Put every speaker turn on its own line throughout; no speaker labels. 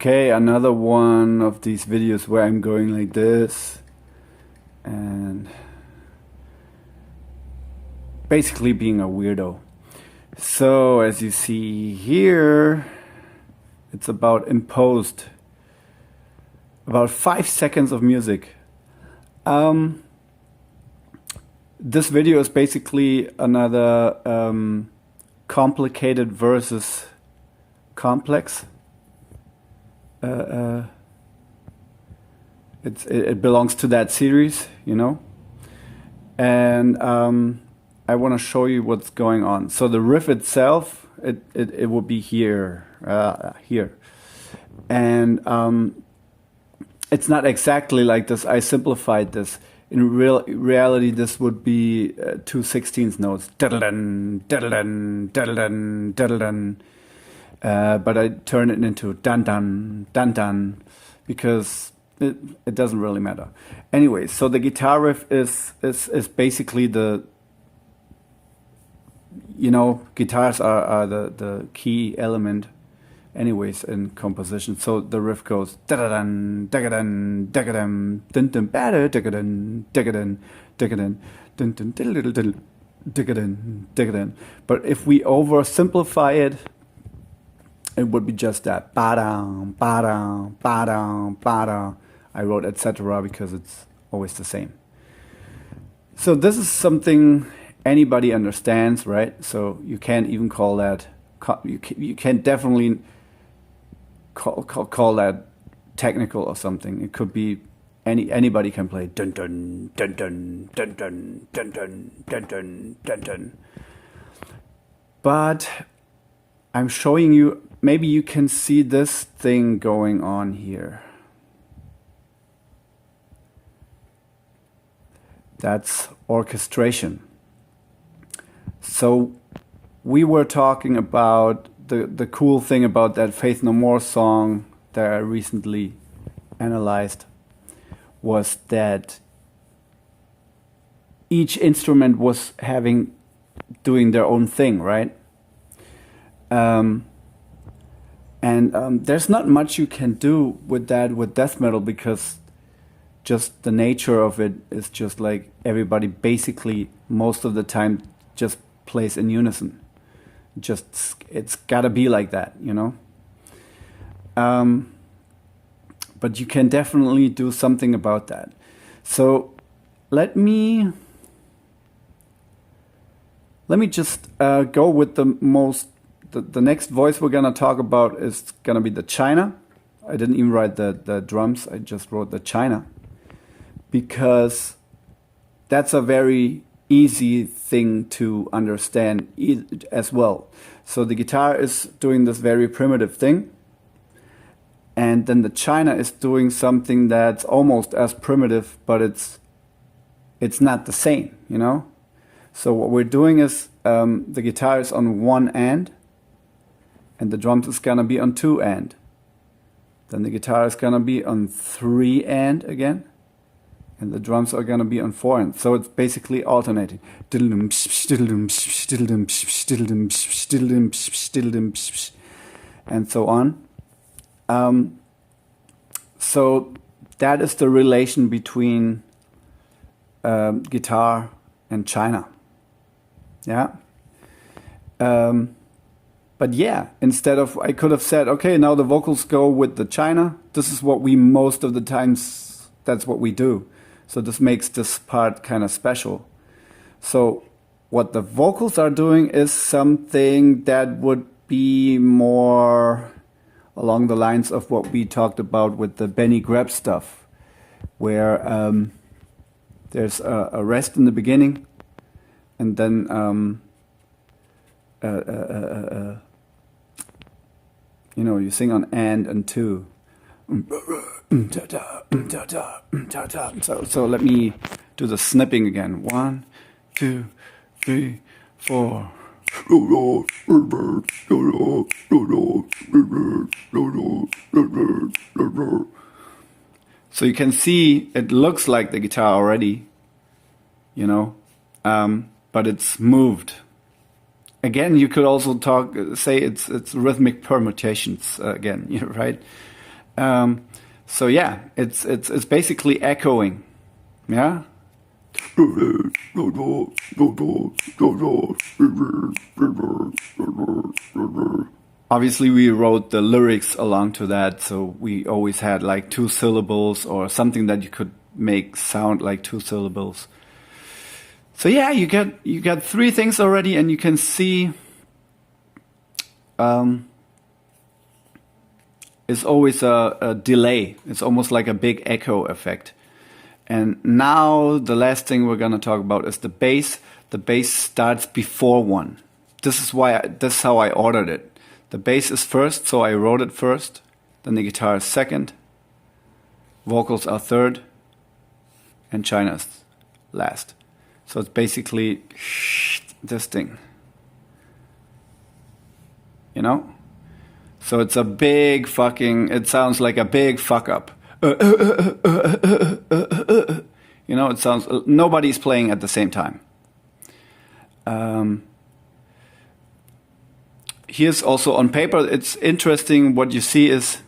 Okay, another one of these videos where I'm going like this and basically being a weirdo. So as you see here, it's about imposed, about 5 seconds of music. This video is basically another complicated versus complex. It belongs to that series, you know, and I want to show you what's going on. So the riff itself, it will be here, and it's not exactly like this. I simplified this. In reality, this would be 2 16th notes, diddle-dun, diddle-dun, diddle-dun, diddle-dun. But I turn it into dun-dun, dun-dun, because it doesn't really matter. Anyway, so the guitar riff is basically the, you know, guitars are the key element anyways in composition. So the riff goes da-da-dun, da-ga-dun, da-ga-dun, dun-dun, ba-da, da-ga-dun, da-ga-dun, da-ga-dun, dun-dun, diddle-diddle-diddle, da-ga-dun, da-ga-dun. But if we oversimplify it, it would be just that ba-da, ba-da, ba-da, ba-da. I wrote etc. because it's always the same. So this is something anybody understands, right? So you can't even call that, you can definitely call that technical or something. It could be anybody can play dun dun dun dun dun dun dun dun dun dun dun dun. But I'm showing you, maybe you can see this thing going on here. That's orchestration. So we were talking about the cool thing about that Faith No More song that I recently analyzed was that each instrument was doing their own thing, right? There's not much you can do with that with death metal, because just the nature of it is just like everybody basically most of the time just plays in unison. It's gotta be like that, you know. But you can definitely do something about that. So let me just go with the next voice we're gonna talk about is gonna be the China. I didn't even write the drums, I just wrote the China, because that's a very easy thing to understand as well. So the guitar is doing this very primitive thing, and then the China is doing something that's almost as primitive, but it's not the same, you know. So what we're doing is the guitar is on one end, and the drums is gonna be on 2 end. Then the guitar is gonna be on 3 end again, and the drums are gonna be on 4 end. So it's basically alternating, and so on. So that is the relation between guitar and China. Yeah. But yeah, instead of, I could have said, okay, now the vocals go with the China. This is what we most of the times, that's what we do. So this makes this part kind of special. So what the vocals are doing is something that would be more along the lines of what we talked about with the Benny Greb stuff, where there's a rest in the beginning, and then you know, you sing on and 2. So let me do the snipping again. 1, 2, 3, 4. So you can see it looks like the guitar already, you know, but it's moved. Again, you could also say it's rhythmic permutations again, right? So yeah, it's basically echoing. Yeah. Obviously, we wrote the lyrics along to that, so we always had like 2 syllables or something that you could make sound like 2 syllables. So yeah, you got 3 things already, and you can see it's always a delay. It's almost like a big echo effect. And now the last thing we're gonna talk about is the bass. The bass starts before 1. This is how I ordered it. The bass is first, so I wrote it first. Then the guitar is second. Vocals are third. And China's last. So it's basically this thing. You know? So it's a big fucking, it sounds like a big fuck up. You know, it sounds, nobody's playing at the same time. Here's also on paper, it's interesting what you see is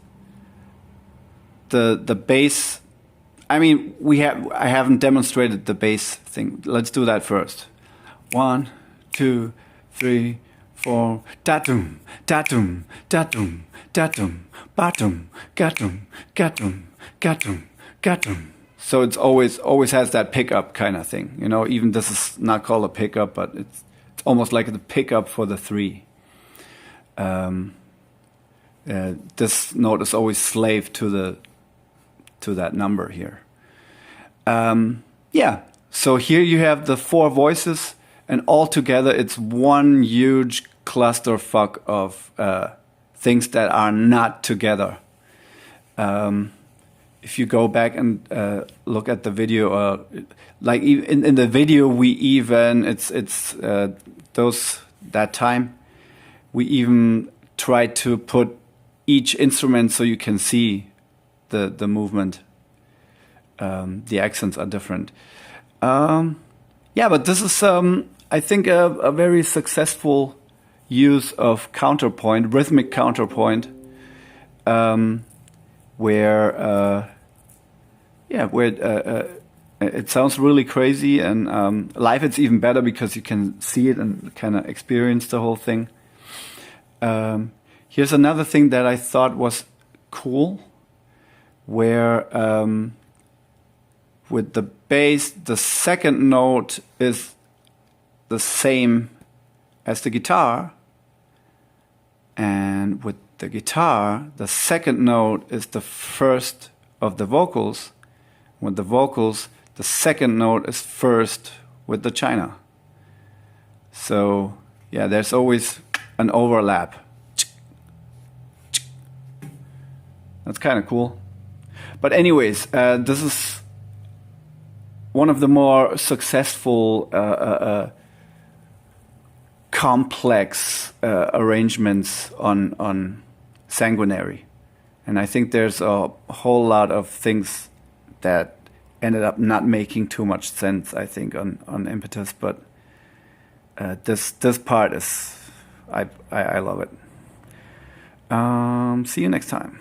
the bass. I mean, I haven't demonstrated the bass thing. Let's do that first. 1, 2, 3, 4. Datum, datum, datum, datum, batum, gatum, gatum, gatum, gatum. So it's always has that pickup kind of thing. You know, even this is not called a pickup, but it's almost like the pickup for the 3. This note is always slave to that number here. Yeah, so here you have the 4 voices, and all together it's one huge clusterfuck of things that are not together. If you go back and look at the video, like in the video, we even that time we even tried to put each instrument so you can see the movement. The accents are different. Yeah, but this is I think a very successful use of counterpoint, rhythmic counterpoint, where it sounds really crazy, and live it's even better because you can see it and kind of experience the whole thing. Here's another thing that I thought was cool, where with the bass, the second note is the same as the guitar, and with the guitar, the second note is the first of the vocals. With the vocals, the second note is first with the China. So yeah, there's always an overlap. That's kind of cool. But anyways, this is one of the more successful complex arrangements on Sanguinary. And I think there's a whole lot of things that ended up not making too much sense, I think, on Impetus. But this part is, I love it. See you next time.